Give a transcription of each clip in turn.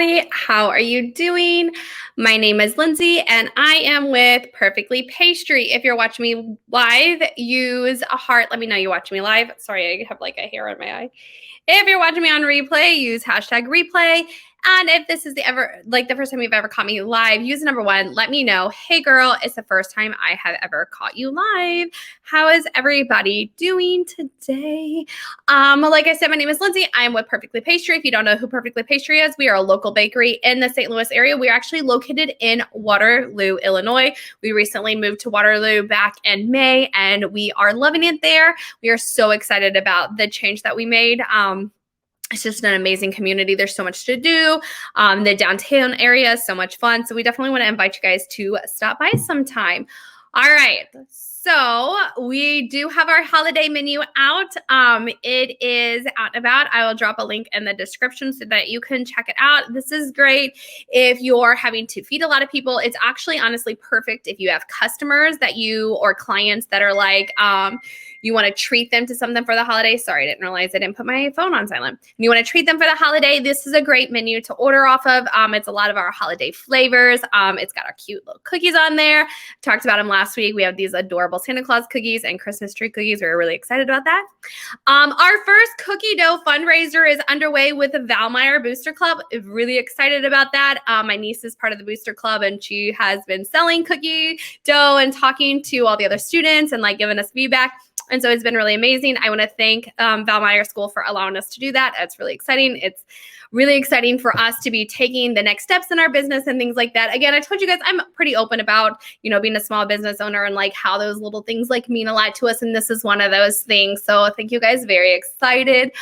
everybody. How are you doing? My name is Lindsay and I am with Perfectly Pastry. If you're watching me live, use a heart. Let me know you watch me live. Sorry, I have like a hair on my eye. If you're watching me on replay, use hashtag replay. And if this is the first time you've ever caught me live, use number 1. Let me know, hey girl, it's the first time I have ever caught you live. How is everybody doing today? Like I said, my name is Lindsay. I'm with Perfectly Pastry. If you don't know who Perfectly Pastry is, we are a local bakery in the St. Louis area. We are actually located in Waterloo, Illinois. We recently moved to Waterloo back in May, and we are loving it there. We are so excited about the change that we made. It's just an amazing community. There's so much to do. The downtown area is so much fun. So we definitely want to invite you guys to stop by sometime. All right. So we do have our holiday menu out. It is out and about. I will drop a link in the description so that you can check it out. This is great if you're having to feed a lot of people. It's actually honestly perfect if you have customers or clients that are like, you want to treat them to something for the holiday. Sorry, I didn't realize I didn't put my phone on silent. You want to treat them for the holiday. This is a great menu to order off of. It's a lot of our holiday flavors. It's got our cute little cookies on there. Talked about them last week. We have these adorable Santa Claus cookies and Christmas tree cookies. We're really excited about that. Our first cookie dough fundraiser is underway with the Valmeyer Booster Club. Really excited about that. My niece is part of the Booster Club, and she has been selling cookie dough and talking to all the other students and like giving us feedback. And so it's been really amazing. I want to thank Valmeyer School for allowing us to do that. It's really exciting. It's really exciting for us to be taking the next steps in our business and things like that. Again, I told you guys I'm pretty open about, being a small business owner and like how those little things like mean a lot to us. And this is one of those things. So thank you guys. Very excited.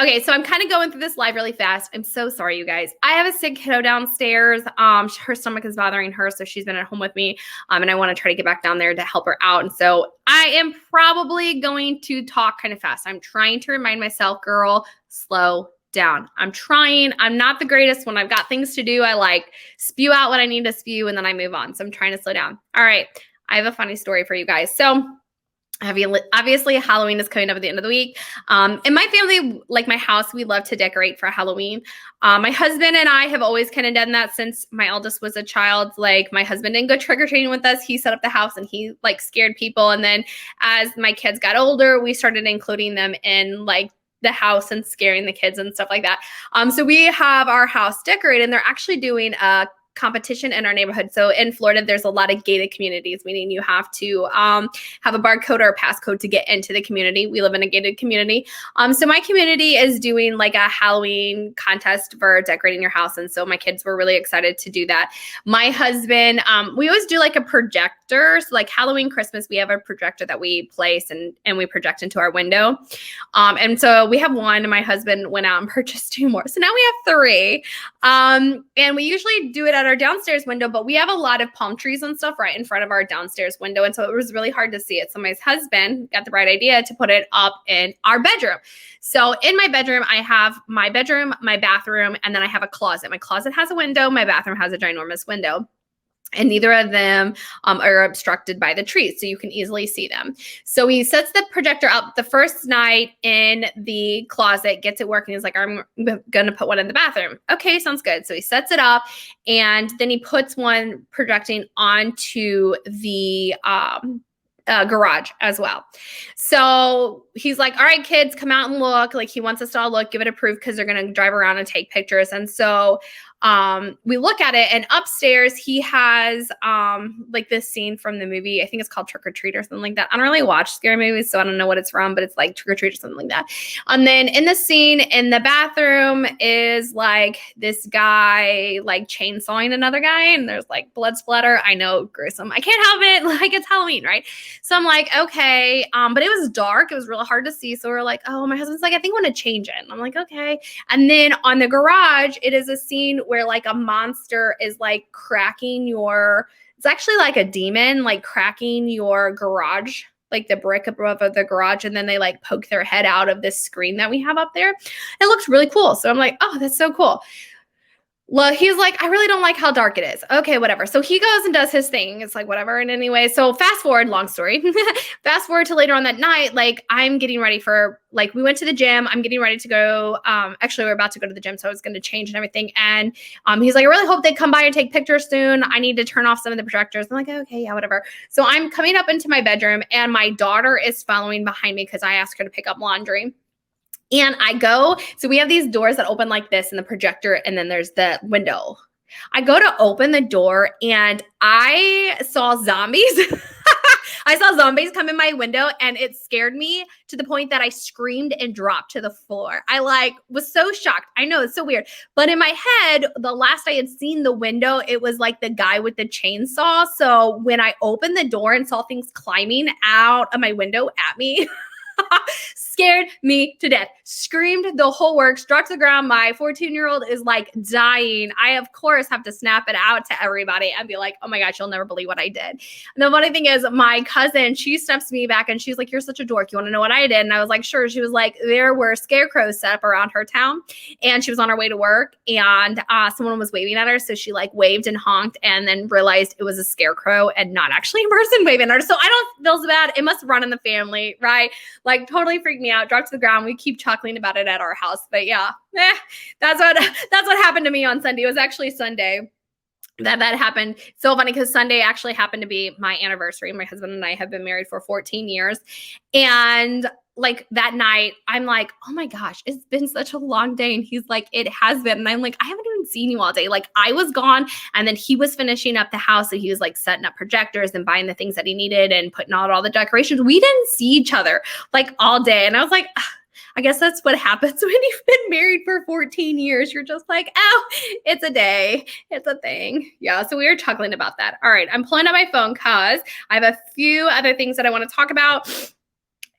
Okay, so I'm kind of going through this live really fast. I'm so sorry, you guys. I have a sick kiddo downstairs. Her stomach is bothering her, so she's been at home with me, and I want to try to get back down there to help her out. And so I am probably going to talk kind of fast. I'm trying to remind myself, girl, slow down. I'm trying. I'm not the greatest when I've got things to do. I like spew out what I need to spew, and then I move on. So I'm trying to slow down. All right, I have a funny story for you guys. So obviously, Halloween is coming up at the end of the week. In my family, like my house, we love to decorate for Halloween. My husband and I have always kind of done that since my eldest was a child. Like my husband didn't go trick-or-treating with us. He set up the house and he like scared people. And then as my kids got older, we started including them in like the house and scaring the kids and stuff like that. So we have our house decorated, and they're actually doing a competition in our neighborhood. So in Florida, there's a lot of gated communities, meaning you have to have a barcode or a passcode to get into the community. We live in a gated community. So my community is doing like a Halloween contest for decorating your house. And so my kids were really excited to do that. My husband, we always do like a projector. So like Halloween, Christmas, we have a projector that we place and we project into our window. And so we have one, and my husband went out and purchased 2 more. So now we have 3. And we usually do it at our downstairs window, but we have a lot of palm trees and stuff right in front of our downstairs window. And so it was really hard to see it. So my husband got the right idea to put it up in our bedroom. So in my bedroom, I have my bedroom, my bathroom, and then I have a closet. My closet has a window. My bathroom has a ginormous window. And neither of them are obstructed by the trees, so you can easily see them. So he sets the projector up the first night in the closet, gets it working. He's like, I'm going to put one in the bathroom. Okay, sounds good. So he sets it up, and then he puts one projecting onto the garage as well. So he's like, all right, kids, come out and look. Like he wants us to all look, give it a proof because they're going to drive around and take pictures. And so we look at it, and upstairs he has like this scene from the movie. I think it's called Trick or Treat or something like that. I don't really watch scary movies, so I don't know what it's from, but it's like Trick or Treat or something like that. And then in the scene in the bathroom is like this guy like chainsawing another guy, and there's like blood splatter. I know, gruesome. I can't help it. Like it's Halloween, right? So I'm like, okay. But it was dark. It was real hard to see. So we're like, oh, my husband's like, I think I want to change it. And I'm like, okay. And then on the garage, it is a scene where like a monster is like cracking it's actually like a demon, like cracking your garage, like the brick above the garage. And then they like poke their head out of this screen that we have up there. It looks really cool. So I'm like, oh, that's so cool. Well, he's like, I really don't like how dark it is. Okay, whatever. So he goes and does his thing. It's like, whatever. And anyway, so fast forward, long story. Fast forward to later on that night, like I'm getting ready for, like, we went to the gym. I'm getting ready to go. Actually, we're about to go to the gym. So I was going to change and everything. And he's like, I really hope they come by and take pictures soon. I need to turn off some of the projectors. I'm like, okay, yeah, whatever. So I'm coming up into my bedroom and my daughter is following behind me because I asked her to pick up laundry. And I go, so we have these doors that open like this and the projector, and then there's the window. I go to open the door and I saw zombies. I saw zombies come in my window and it scared me to the point that I screamed and dropped to the floor. I like was so shocked. I know it's so weird. But in my head, the last I had seen the window, it was like the guy with the chainsaw. So when I opened the door and saw things climbing out of my window at me, scared me to death, screamed the whole works, dropped to the ground. My 14-year-old is like dying. I, of course, have to snap it out to everybody and be like, oh my gosh, you'll never believe what I did. And the funny thing is, my cousin, she snaps me back and she's like, you're such a dork. You want to know what I did? And I was like, sure. She was like, there were scarecrows set up around her town and she was on her way to work and someone was waving at her. So she like waved and honked and then realized it was a scarecrow and not actually a person waving at her. So I don't feel so bad. It must run in the family, right? Like totally freaked me out, dropped to the ground. We keep chuckling about it at our house. But yeah, that's what happened to me on Sunday. It was actually Sunday that happened. So funny because Sunday actually happened to be my anniversary. My husband and I have been married for 14 years. And like that night, I'm like, oh my gosh, it's been such a long day. And he's like, it has been. And I'm like, I haven't even seen you all day. Like I was gone and then he was finishing up the house. So he was like setting up projectors and buying the things that he needed and putting out all the decorations. We didn't see each other like all day. And I was like, I guess that's what happens when you've been married for 14 years. You're just like, oh, it's a day. It's a thing. Yeah. So we were chuckling about that. All right. I'm pulling up my phone because I have a few other things that I want to talk about.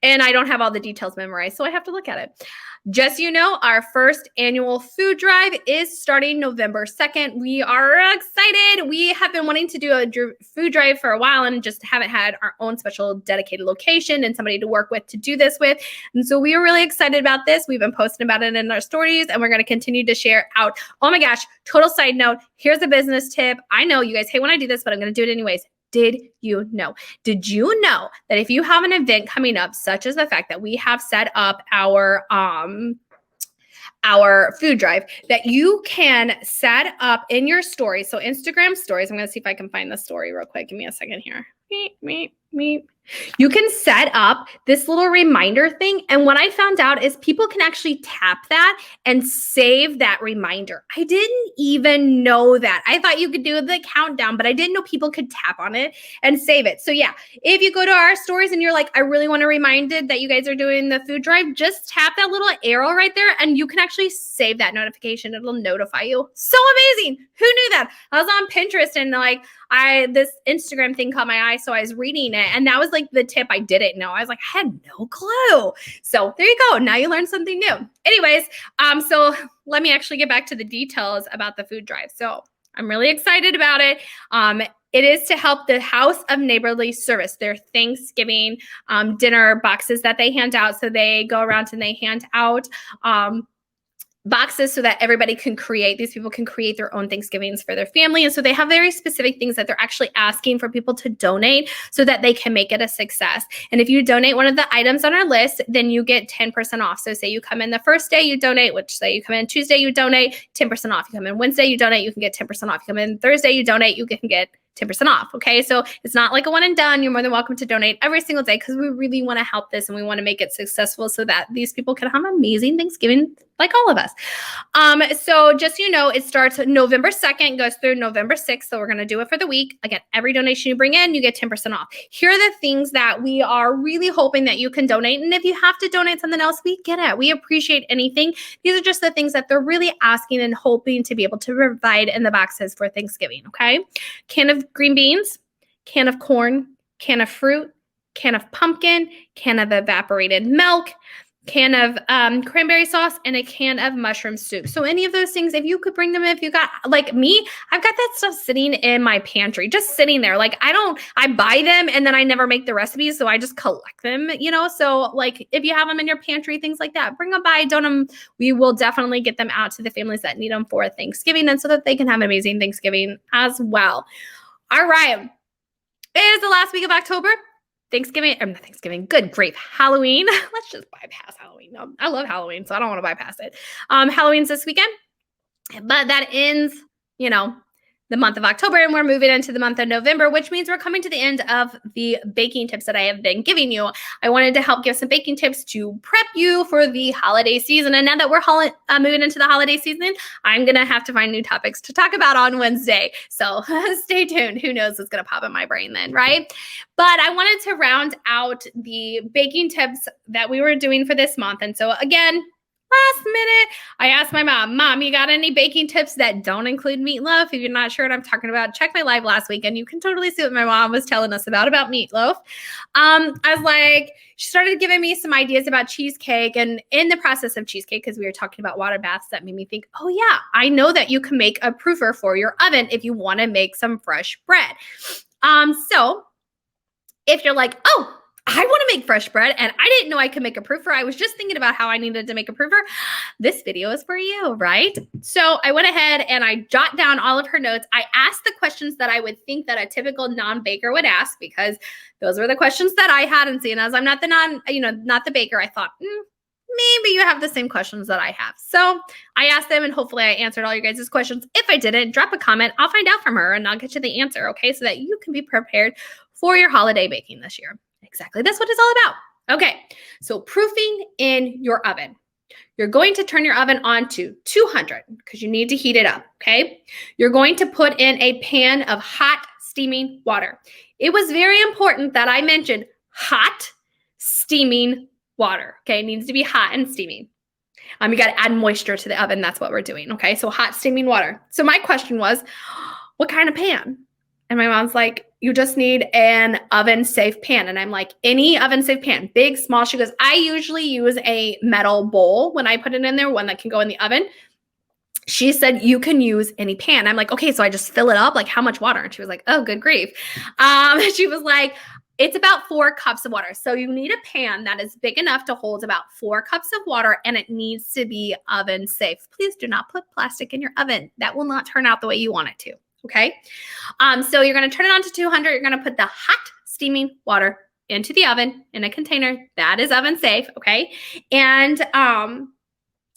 And I don't have all the details memorized, so I have to look at it. Just so you know, our first annual food drive is starting November 2nd. We are excited. We have been wanting to do a food drive for a while and just haven't had our own special dedicated location and somebody to work with to do this with. And so we are really excited about this. We've been posting about it in our stories and we're going to continue to share out. Oh my gosh, total side note. Here's a business tip. I know you guys hate when I do this, but I'm going to do it anyways. Did you know? Did you know that if you have an event coming up, such as the fact that we have set up our food drive, that you can set up in your stories? So Instagram stories, I'm going to see if I can find the story real quick. Give me a second here. Meep. You can set up this little reminder thing. And what I found out is people can actually tap that and save that reminder. I didn't even know that. I thought you could do the countdown, but I didn't know people could tap on it and save it. So yeah, if you go to our stories and you're like, I really want to reminded that you guys are doing the food drive, just tap that little arrow right there and you can actually save that notification. It'll notify you. So amazing. Who knew that? I was on Pinterest and like, this Instagram thing caught my eye, so I was reading it, and that was like the tip I didn't know. I was like, I had no clue. So there you go. Now you learned something new. Anyways, so let me actually get back to the details about the food drive. So I'm really excited about it. It is to help the House of Neighborly Service, their Thanksgiving dinner boxes that they hand out. So they go around and they hand out boxes so that everybody can create, these people can create their own Thanksgivings for their family. And so they have very specific things that they're actually asking for people to donate so that they can make it a success. And if you donate one of the items on our list, then you get 10% off. So say you come in the first day, you donate, which say you come in Tuesday, you donate 10% off. You come in Wednesday, you donate, you can get 10% off. You come in Thursday, you donate, you can get 10% off. Okay. So it's not like a one and done. You're more than welcome to donate every single day because we really want to help this and we want to make it successful so that these people can have amazing Thanksgiving like all of us. So just so you know, it starts November 2nd, goes through November 6th. So we're going to do it for the week. Again, every donation you bring in, you get 10% off. Here are the things that we are really hoping that you can donate. And if you have to donate something else, we get it. We appreciate anything. These are just the things that they're really asking and hoping to be able to provide in the boxes for Thanksgiving. Okay. Can of green beans, can of corn, can of fruit, can of pumpkin, can of evaporated milk, can of cranberry sauce, and a can of mushroom soup. So any of those things, if you could bring them, if you got, like me, I've got that stuff sitting in my pantry, just sitting there. Like I buy them and then I never make the recipes, so I just collect them, So like if you have them in your pantry, things like that, bring them by, don't them. We will definitely get them out to the families that need them for Thanksgiving, and so that they can have an amazing Thanksgiving as well. All right. It is the last week of October. Thanksgiving, good grief, Halloween. Let's just bypass Halloween. No, I love Halloween, so I don't want to bypass it. Halloween's this weekend, but that ends, the month of October, and we're moving into the month of November, which means we're coming to the end of the baking tips that I have been giving you. I wanted to help give some baking tips to prep you for the holiday season. And now that we're moving into the holiday season, I'm going to have to find new topics to talk about on Wednesday. So stay tuned. Who knows what's going to pop in my brain then, right? But I wanted to round out the baking tips that we were doing for this month. And so again, last minute, I asked my mom, you got any baking tips that don't include meatloaf? If you're not sure what I'm talking about, check my live last week and you can totally see what my mom was telling us about meatloaf. I was like, she started giving me some ideas about cheesecake, and in the process of cheesecake, because we were talking about water baths, that made me think, oh yeah, I know that you can make a proofer for your oven if you want to make some fresh bread. So if you're like, oh, I want to make fresh bread and I didn't know I could make a proofer, I was just thinking about how I needed to make a proofer, this video is for you, right? So I went ahead and I jot down all of her notes. I asked the questions that I would think that a typical non-baker would ask, because those were the questions that I had. And seeing as I'm not the baker, I thought, maybe you have the same questions that I have. So I asked them, and hopefully I answered all your guys' questions. If I didn't, drop a comment. I'll find out from her and I'll get you the answer, okay? So that you can be prepared for your holiday baking this year. Exactly. That's what it's all about. Okay. So proofing in your oven. You're going to turn your oven on to 200 because you need to heat it up. Okay. You're going to put in a pan of hot steaming water. It was very important that I mentioned hot steaming water. Okay. It needs to be hot and steaming. You got to add moisture to the oven. That's what we're doing. Okay. So hot steaming water. So my question was, what kind of pan? And my mom's like, you just need an oven safe pan. And I'm like, any oven safe pan, big, small. She goes, I usually use a metal bowl when I put it in there, one that can go in the oven. She said, you can use any pan. I'm like, okay, so I just fill it up. Like, how much water? And she was like, oh, good grief. She was like, it's about 4 cups of water. So you need a pan that is big enough to hold about 4 cups of water, and it needs to be oven safe. Please do not put plastic in your oven. That will not turn out the way you want it to. Okay. So you're going to turn it on to 200. You're going to put the hot steaming water into the oven in a container that is oven safe. Okay. And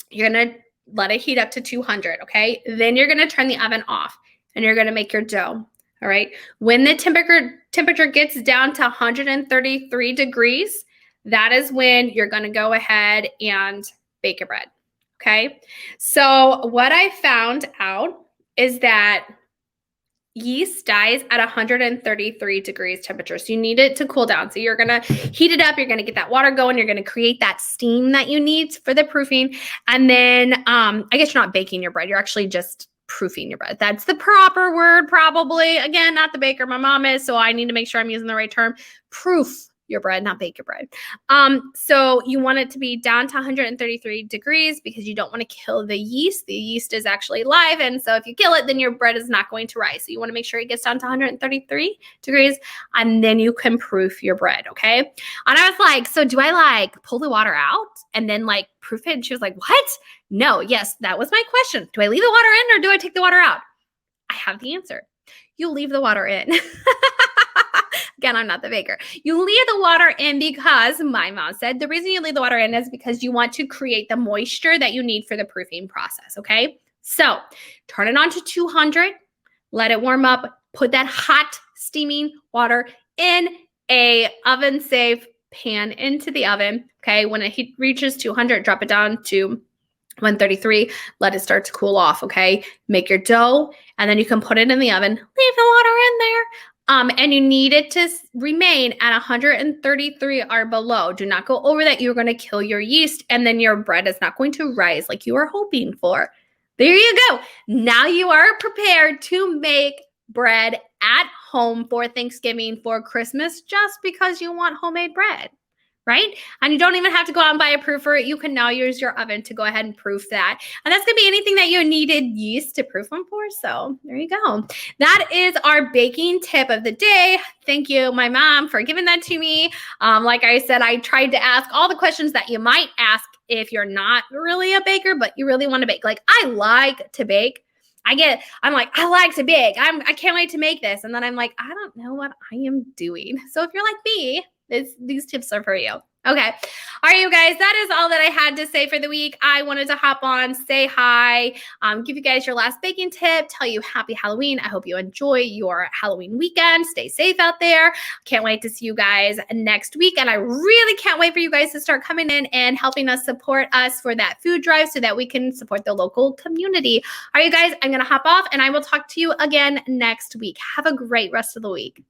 you're going to let it heat up to 200. Okay. Then you're going to turn the oven off and you're going to make your dough. All right. When the temperature gets down to 133 degrees, that is when you're going to go ahead and bake your bread. Okay. So what I found out is that yeast dies at 133 degrees temperature. So you need it to cool down. So you're going to heat it up. You're going to get that water going. You're going to create that steam that you need for the proofing. And then I guess you're not baking your bread. You're actually just proofing your bread. That's the proper word, probably. Again, not the baker. My mom is, so I need to make sure I'm using the right term. Proof your bread, not bake your bread. So you want it to be down to 133 degrees because you don't want to kill the yeast. The yeast is actually live. And so if you kill it, then your bread is not going to rise. So you want to make sure it gets down to 133 degrees and then you can proof your bread. Okay. And I was like, so do I pull the water out and then proof it? And she was like, what? No. Yes. That was my question. Do I leave the water in or do I take the water out? I have the answer. You leave the water in. Again, I'm not the baker. You leave the water in because my mom said the reason you leave the water in is because you want to create the moisture that you need for the proofing process, okay? So turn it on to 200, let it warm up, put that hot steaming water in a oven safe pan into the oven, okay? When it reaches 200, drop it down to 133, let it start to cool off, okay? Make your dough, and then you can put it in the oven, leave the water in there. And you need it to remain at 133 or below. Do not go over that. You're going to kill your yeast and then your bread is not going to rise like you were hoping for. There you go. Now you are prepared to make bread at home for Thanksgiving, for Christmas, just because you want homemade bread. right? And you don't even have to go out and buy a proofer. You can now use your oven to go ahead and proof that. And that's going to be anything that you needed yeast to proof them for. So there you go. That is our baking tip of the day. Thank you, my mom, for giving that to me. Like I said, I tried to ask all the questions that you might ask if you're not really a baker, but you really want to bake. Like, I like to bake. I'm like, I like to bake. I can't wait to make this. And then I'm like, I don't know what I am doing. So if you're like me, these tips are for you. Okay. All right, you guys, that is all that I had to say for the week. I wanted to hop on, say hi, give you guys your last baking tip, tell you happy Halloween. I hope you enjoy your Halloween weekend. Stay safe out there. Can't wait to see you guys next week. And I really can't wait for you guys to start coming in and helping us support us for that food drive so that we can support the local community. All right, you guys, I'm going to hop off and I will talk to you again next week. Have a great rest of the week.